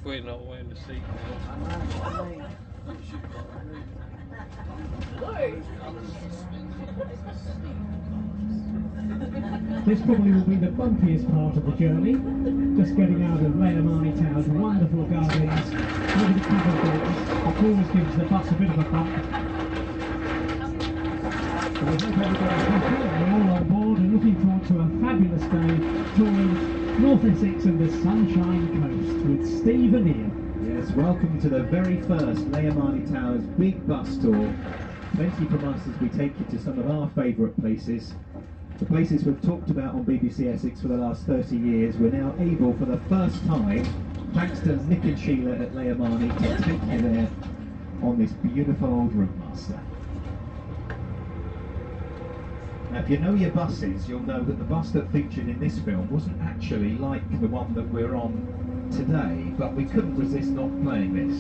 we're not wearing the seatbelt. This probably will be the bumpiest part of the journey. Just getting out of Layer Marney Tower's wonderful gardens, over the covered bridge, which always gives the bus a bit of a bump. So we hope everybody's happy and we're all on board and looking forward to a fabulous day touring North Essex and the Sunshine Coast with Steve and Ian. Yes, welcome to the very first Layer Marney Tower's big bus tour. Plenty from us as we take you to some of our favourite places. The places we've talked about on BBC Essex for the last 30 years, we're now able for the first time, thanks to Nick and Sheila at Layer Marney, to take you there on this beautiful old Routemaster. Now if you know your buses, you'll know that the bus that featured in this film wasn't actually like the one that we're on today, but we couldn't resist not playing this.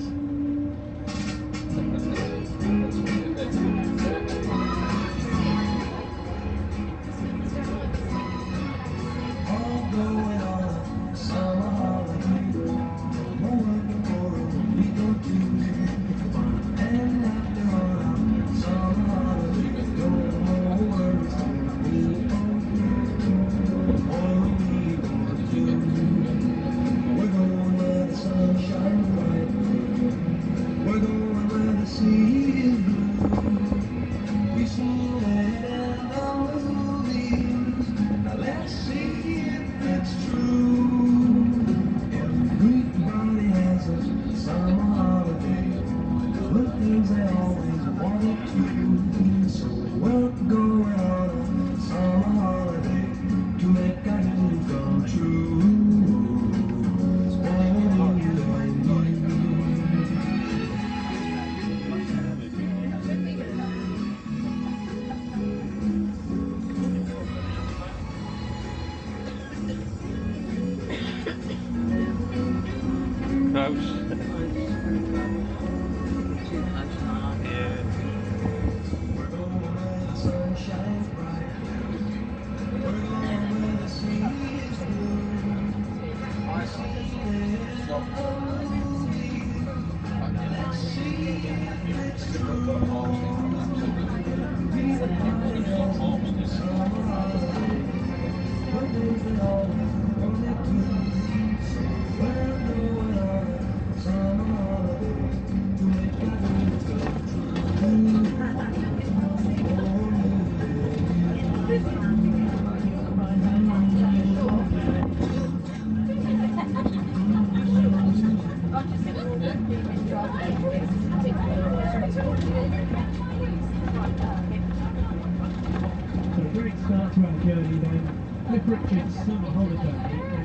Summer holiday,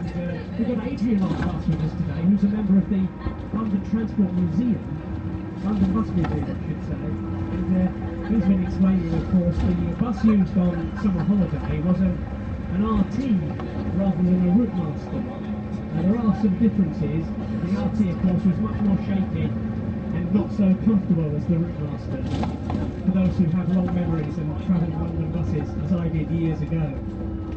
and we've got Adrian on the bus with us today, who's a member of the London Transport Museum, London Bus Museum I should say, and he's been explaining, of course, the bus used on summer holiday was an RT rather than a Routemaster. There are some differences. The RT of course was much more shaky and not so comfortable as the Routemaster. For those who have long memories and travelling London buses, as I did years ago,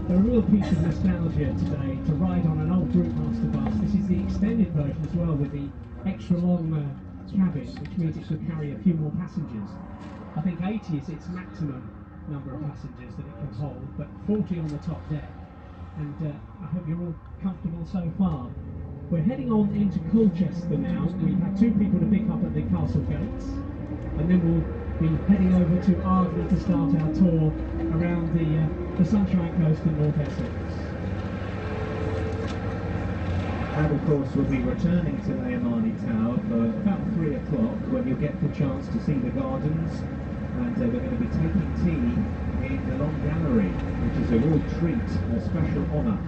a real piece of nostalgia today to ride on an old Routemaster bus. This is the extended version as well, with the extra long cabin, which means it should carry a few more passengers. I think 80 is its maximum number of passengers that it can hold, but 40 on the top deck. And I hope you're all comfortable so far. We're heading on into Colchester now. We have two people to pick up at the castle gates, and then we'll be heading over to Ardley to start our tour around the Sunshine Coast in North Essex. And of course we'll be returning to Layer Marney Tower for about 3 o'clock, when you'll get the chance to see the gardens, and we're going to be taking tea in the Long Gallery, which is a real treat, a special honour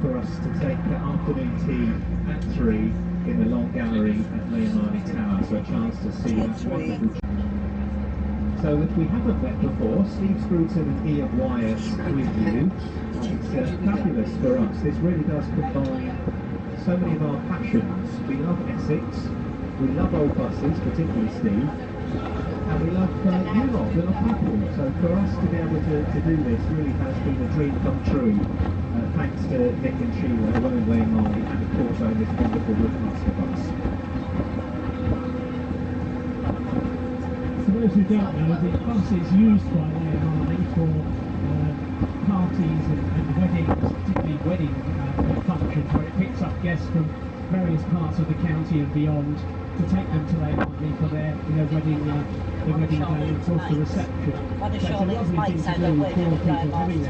for us to take afternoon tea at 3 in the Long Gallery at Layer Marney Tower, so a chance to see that wonderful. So if we haven't met before, Steve Scruton and Ian Wyatt with you. It's fabulous for us. This really does combine so many of our passions. We love Essex, we love old buses, particularly Steve, and we love you lot, we love people. So for us to be able to do this really has been a dream come true thanks to Nick and Sheila, who own Layer Marney, and of course own this wonderful Woodmaster bus. For those who don't know, the bus is used by Layer Marney for parties and weddings, particularly wedding functions, where it picks up guests from various parts of the county and beyond to take them to Layer Marney for their wedding day and of course the reception. So it's a lovely thing to do for people having to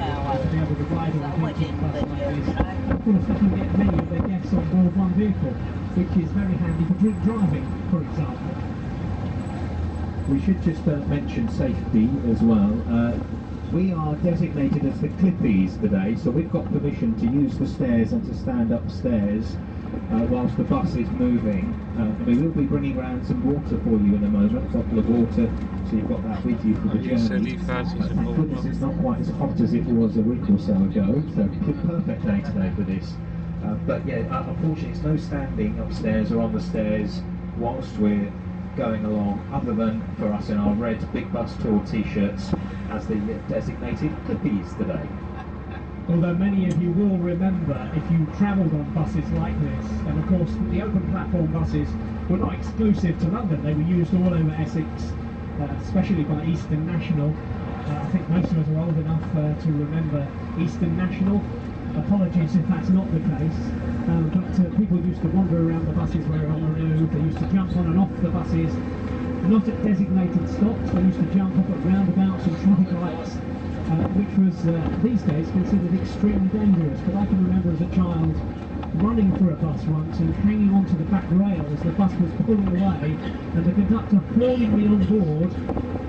be able to ride on a vintage bus like this. Of course they can get many of their guests on board one vehicle, which is very handy for drink driving, for example. We should just mention safety as well. We are designated as the Clippies today, so we've got permission to use the stairs and to stand upstairs whilst the bus is moving. We will be bringing around some water for you in a moment, a bottle of water, so you've got that with you for the journey. Thank goodness it's not quite as hot as it was a week or so ago, so perfect day today for this. But yeah, unfortunately it's no standing upstairs or on the stairs whilst we're going along, other than for us in our red Big Bus Tour t-shirts as the designated Clippies today. Although many of you will remember, if you travelled on buses like this, and of course the open platform buses were not exclusive to London, they were used all over Essex, especially by Eastern National. I think most of us are old enough to remember Eastern National. Apologies if that's not the case, but people used to wander around the buses where on the road. They used to jump on and off the buses, not at designated stops. They used to jump up at roundabouts and traffic lights, which was these days considered extremely dangerous. But I can remember as a child running for a bus once and hanging onto the back rail as the bus was pulling away, and the conductor hauling me on board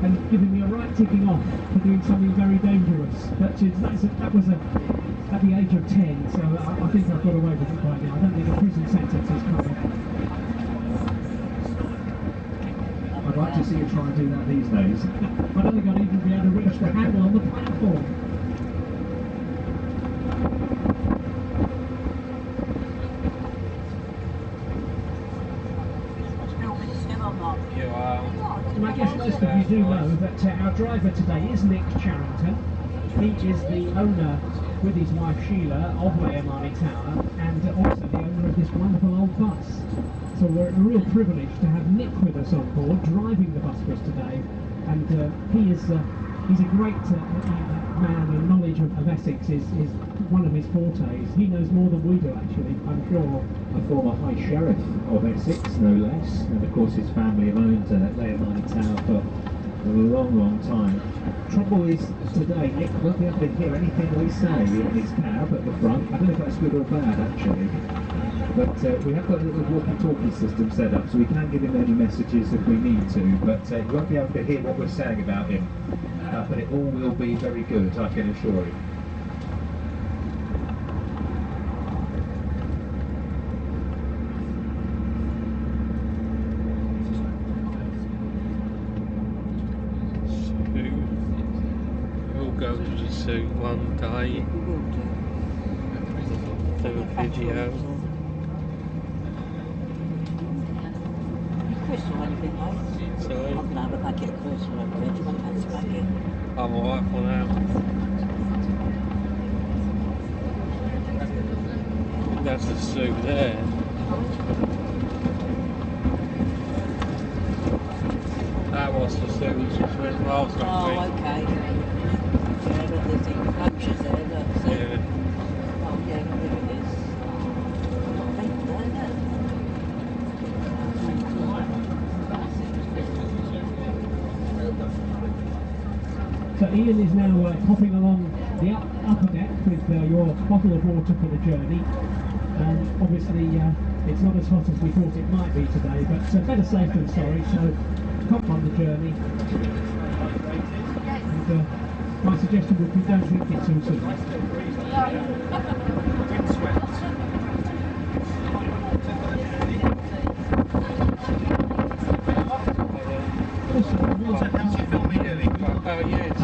and giving me a right ticking off for doing something very dangerous. That was at the age of 10, so I think I've got away with it by now. I don't think a prison sentence is coming. I'd like to see you try and do that these days. I don't think I'd even be able to reach the handle on the platform. And I guess most of you do know that our driver today is Nick Charrington. He is the owner, with his wife Sheila, of Layer Marney Tower, and also the owner of this wonderful old bus. So we're a real privilege to have Nick with us on board, driving the bus for us today. And he's a great man, and knowledge of Essex is one of his fortes. He knows more than we do, actually, I'm sure. A former High Sheriff of Essex, no less, and of course his family have owned Layer Marney Tower for a long time. Trouble is, today Nick won't be able to hear anything we say in his cab at the front. I don't know if that's good or bad, actually. But we have got a little walkie-talkie system set up, so we can give him any messages if we need to, but he won't be able to hear what we're saying about him. But it all will be very good, I can assure you. We'll go to the zoo one day, do a video. Sorry? I'm going to have a packet of crisps for a bit. Do you want a fancy packet? I'm alright for now. That's the zoo there. That was the zoo which was went last week. Oh, okay. Yeah, look, there's the enclosures there, look. See? Yeah. Oh, yeah, look, there it is. Oh, people there, isn't it? So Ian is now hopping along the upper deck with your bottle of water for the journey. Obviously it's not as hot as we thought it might be today, but better safe than sorry, so hop on the journey. And my suggestion would be don't drink it too soon. Oh yes.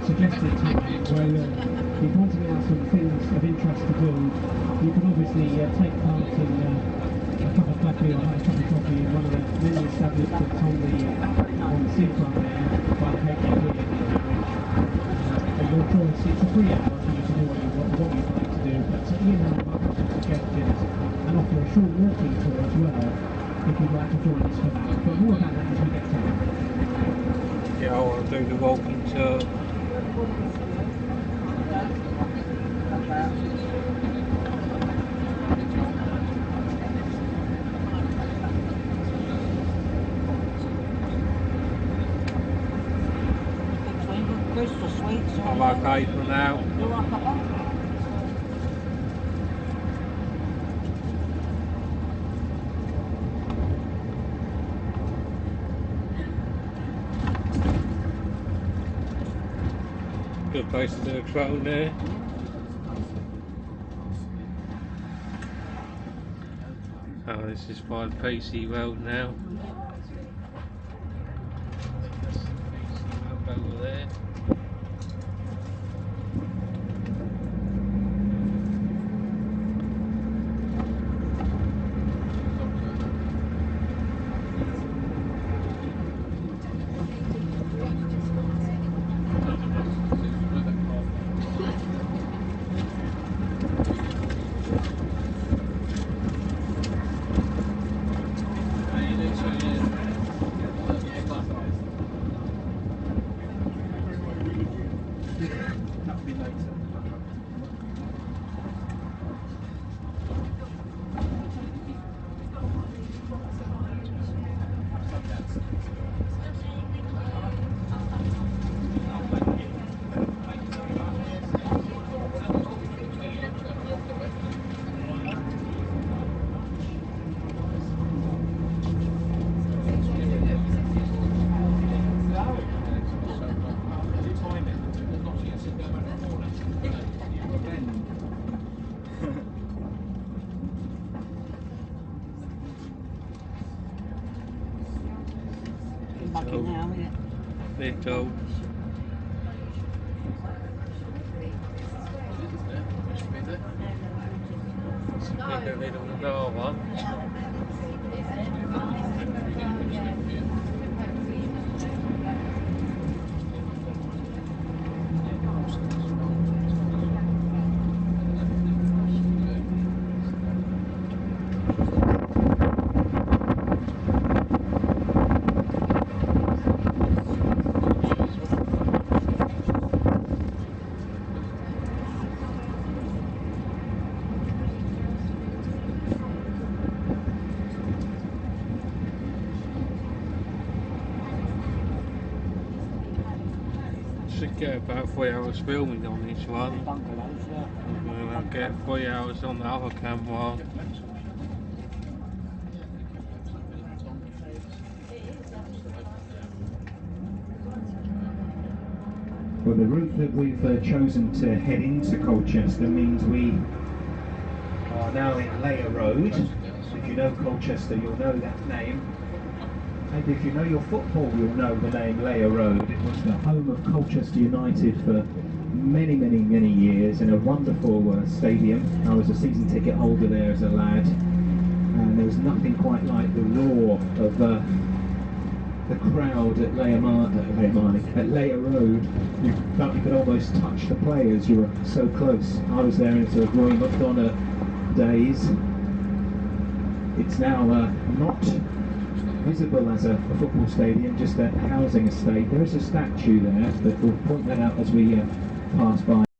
Suggested time where you're pointing out some things of interest to do. You can obviously take part in cup of coffee or had a cup of coffee in one of the many establishments on the seafront there by the Cape Pier, and your choice, it's a free hour for you to do what you'd like to do, but email them up with some suggestions and offer a short walking tour as well if you'd like to join us for that. But more about that as we get to it. Yeah, I want to do the walking tour. Crystal sweets. I like April now. You like that? Good place to do a troll there. Oh, this is by the PC Road now. PC Road over there. Fucking hell, isn't it? Bit old. Bigger little door one. Should get about 3 hours filming on this one. Bungalows, yeah. And I'll get 3 hours on the other camera. Well, the route that we've chosen to head into Colchester means we are now in Layer Road. If you know Colchester, you'll know that name. And if you know your football, you'll know the name Layer Road. It was the home of Colchester United for many, many, many years, and a wonderful stadium. I was a season ticket holder there as a lad, and there was nothing quite like the roar of the crowd at Layer Road. You felt you could almost touch the players, you were so close. I was there in sort of Roy McDonough days. It's now not visible as a football stadium, just a housing estate. There is a statue there, but we'll point that out as we pass by.